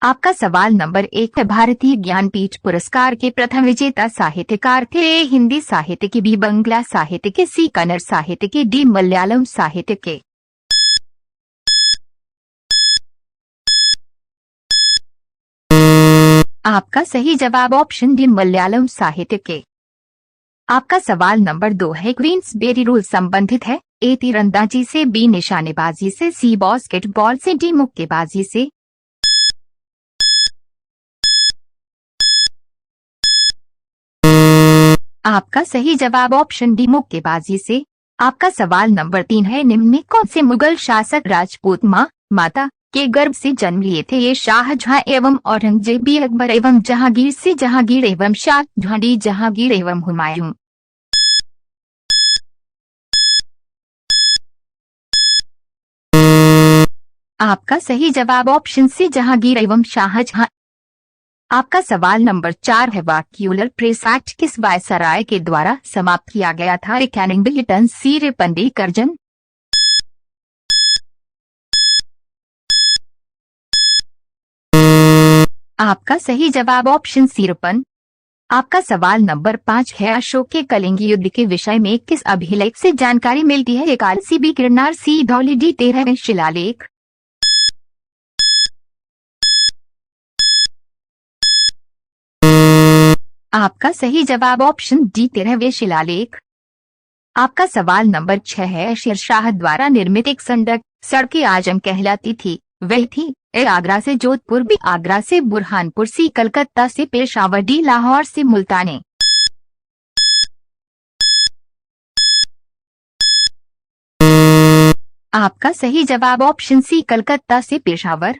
आपका सवाल नंबर 1 है। भारतीय ज्ञानपीठ पुरस्कार के प्रथम विजेता साहित्यकार थे। ए हिंदी साहित्य के, बी बंगला साहित्य के, सी कन्नड़ साहित्य के, डी मलयालम साहित्य के। आपका सही जवाब ऑप्शन डी मलयालम साहित्य के। आपका सवाल नंबर 2 है। क्वींसबेरी रूल संबंधित है। ए तीरंदाजी से, बी निशानेबाजी से, सी बास्केटबॉल से, डी मुक्केबाजी से। आपका सही जवाब ऑप्शन डी मुक्केबाजी से। आपका सवाल नंबर 3 है। निम्न में कौन से मुगल शासक राजपूत माता के गर्भ से जन्म लिए थे? ये शाहजहां एवं औरंगजेब, बी अकबर एवं जहांगीर, से जहांगीर एवं शाहजहां, डी जहांगीर एवं हुमायूं। आपका सही जवाब ऑप्शन सी जहांगीर एवं शाहजहां। आपका सवाल नंबर 4 है। वाक्यूलर प्रेस एक्ट किस वायसराय के द्वारा समाप्त किया गया था? ए कैनिंग, लिटन, सी रेपन, कर्जन। आपका सही जवाब ऑप्शन सी रेपन। आपका सवाल नंबर 5 है। अशोक के कलिंग युद्ध के विषय में किस अभिलेख से जानकारी मिलती है? ए कालसी, बी गिरनार, सी धौली, डी 13वें शिलालेख। आपका सही जवाब ऑप्शन डी 13वें शिलालेख। आपका सवाल नंबर 6 है। शेरशाह द्वारा निर्मित एक सड़क आजम कहलाती थी, वह थी? ए आगरा से जोधपुर, बी आगरा से बुरहानपुर, सी कलकत्ता से पेशावर, डी लाहौर से मुल्ताने। आपका सही जवाब ऑप्शन सी कलकत्ता से पेशावर।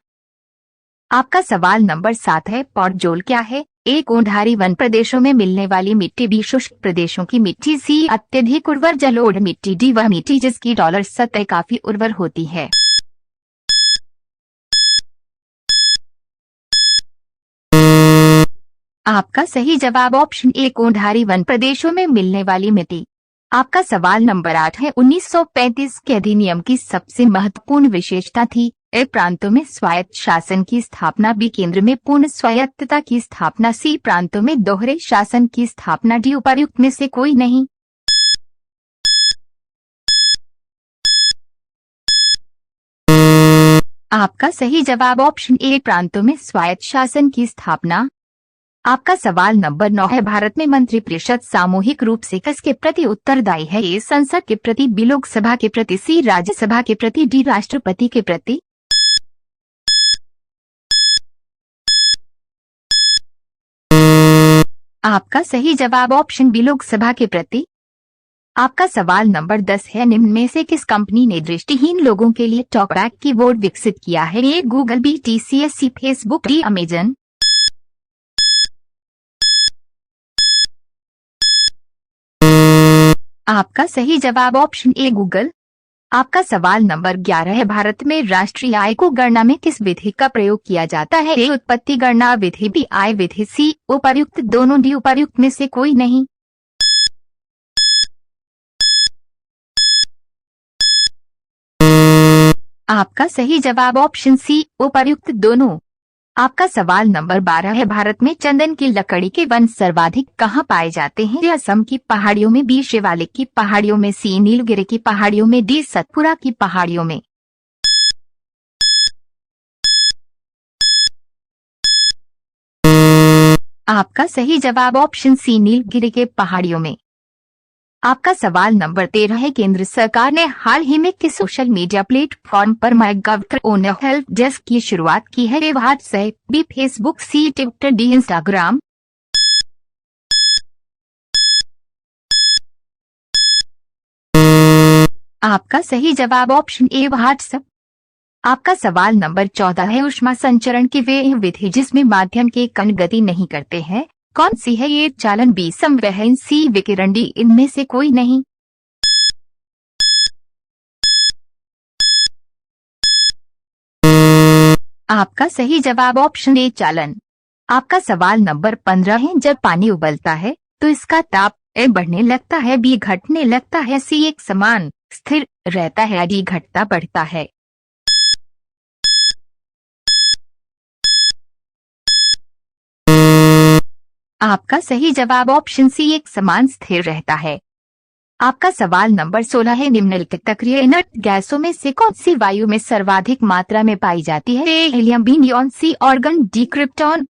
आपका सवाल नंबर 7 है। पॉटजोल क्या है? ए कोंढारी वन प्रदेशों में मिलने वाली मिट्टी, बी शुष्क प्रदेशों की मिट्टी, सी अत्यधिक उर्वर जलोढ़ मिट्टी, डी वह मिट्टी जिसकी डॉलर सतह काफी उर्वर होती है। आपका सही जवाब ऑप्शन ए कोंढारी वन प्रदेशों में मिलने वाली मिट्टी। आपका सवाल नंबर 8 है। 1935 के अधिनियम की सबसे महत्वपूर्ण विशेषता थी? ए प्रांतों में स्वायत्त शासन की स्थापना, बी केंद्र में पूर्ण स्वायत्तता की स्थापना, सी प्रांतों में दोहरे शासन की स्थापना, डी उपर्युक्त में से कोई नहीं। आपका सही जवाब ऑप्शन ए प्रांतों में स्वायत्त शासन की स्थापना। आपका सवाल नंबर 9 है। भारत में मंत्रिपरिषद सामूहिक रूप से किसके प्रति उत्तरदायी है? ए संसद के प्रति, बी लोकसभा के प्रति, सी राज्यसभा के प्रति, डी राष्ट्रपति के प्रति। आपका सही जवाब ऑप्शन बी लोकसभा के प्रति। आपका सवाल नंबर 10 है। निम्न में से किस कंपनी ने दृष्टिहीन लोगों के लिए टॉकबैक कीबोर्ड विकसित किया है? ए गूगल, बी टीसीएस, सी फेसबुक, डी अमेजन। आपका सही जवाब ऑप्शन ए गूगल। आपका सवाल नंबर 11 है। भारत में राष्ट्रीय आय को गणना में किस विधि का प्रयोग किया जाता है? ए उत्पत्ति गणना विधि, बी आय विधि, सी उपर्युक्त दोनों, डी उपर्युक्त में से कोई नहीं। आपका सही जवाब ऑप्शन सी उपर्युक्त दोनों। आपका सवाल नंबर 12 है। भारत में चंदन की लकड़ी के वन सर्वाधिक कहाँ पाए जाते हैं? ए असम की पहाड़ियों में, बी शिवालिक की पहाड़ियों में, सी नीलगिरी की पहाड़ियों में, डी सतपुरा की पहाड़ियों में। आपका सही जवाब ऑप्शन सी नीलगिरी के पहाड़ियों में। आपका सवाल नंबर 13 है। केंद्र सरकार ने हाल ही में किस सोशल मीडिया प्लेटफॉर्म पर माईगव ओनर हेल्प डेस्क की शुरुआत की है? ए व्हाट्सएप, बी फेसबुक, सी ट्विटर, डी इंस्टाग्राम। आपका सही जवाब ऑप्शन ए व्हाट्सएप। आपका सवाल नंबर 14 है। ऊष्मा संचरण की वे विधि जिसमें माध्यम के कण गति नहीं करते हैं, कौन सी है? ये चालन, बी संवहन, सी विकिरण, डी इनमें से कोई नहीं। आपका सही जवाब ऑप्शन ए चालन। आपका सवाल नंबर 15 है। जब पानी उबलता है तो इसका ताप ए बढ़ने लगता है, बी घटने लगता है, सी एक समान स्थिर रहता है, डी घटता बढ़ता है। आपका सही जवाब ऑप्शन सी एक समान स्थिर रहता है। आपका सवाल नंबर 16 है, निम्नलिखित सक्रिय इनर्ट गैसों में से कौन सी वायु में सर्वाधिक मात्रा में पाई जाती है? ए हीलियम, बी नियॉन, सी ऑर्गन, डी क्रिप्टॉन।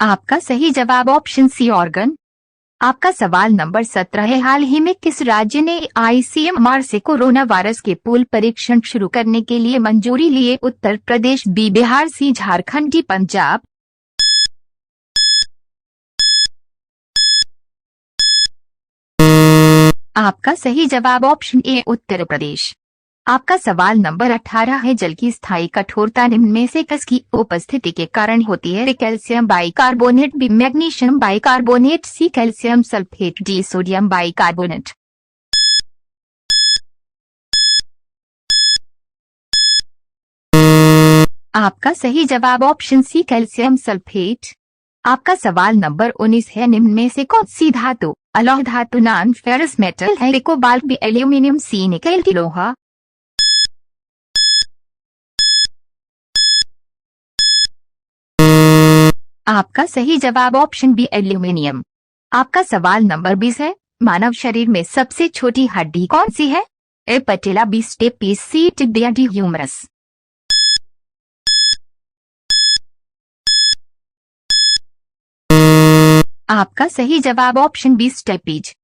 आपका सही जवाब ऑप्शन सी ऑर्गन। आपका सवाल नंबर 17 है, हाल ही में किस राज्य ने आईसीएमआर से कोरोना वायरस के पूल परीक्षण शुरू करने के लिए मंजूरी लिए? उत्तर प्रदेश, बी बिहार, सी झारखंड, डी पंजाब। आपका सही जवाब ऑप्शन ए उत्तर प्रदेश। आपका सवाल नंबर 18 है, जल की स्थायी कठोरता निम्न में से किसकी उपस्थिति के कारण होती है? Calcium bicarbonate, B magnesium bicarbonate, C calcium sulphate, D sodium bicarbonate. आपका सही जवाब ऑप्शन सी कैल्शियम सल्फेट। आपका सवाल नंबर 19 है, निम्न में से कौन सी धातु अलौह धातु नॉन फेरस मेटल है? कोबाल्ट, बी एल्यूमिनियम, सी निकेल, डी लोहा। आपका सही जवाब ऑप्शन बी एल्यूमिनियम। आपका सवाल नंबर 20 है, मानव शरीर में सबसे छोटी हड्डी कौन सी है? ए पटेला, बी स्टेपीज, सी टिबिया, डी ह्यूमरस। आपका सही जवाब ऑप्शन बी स्टेपीज।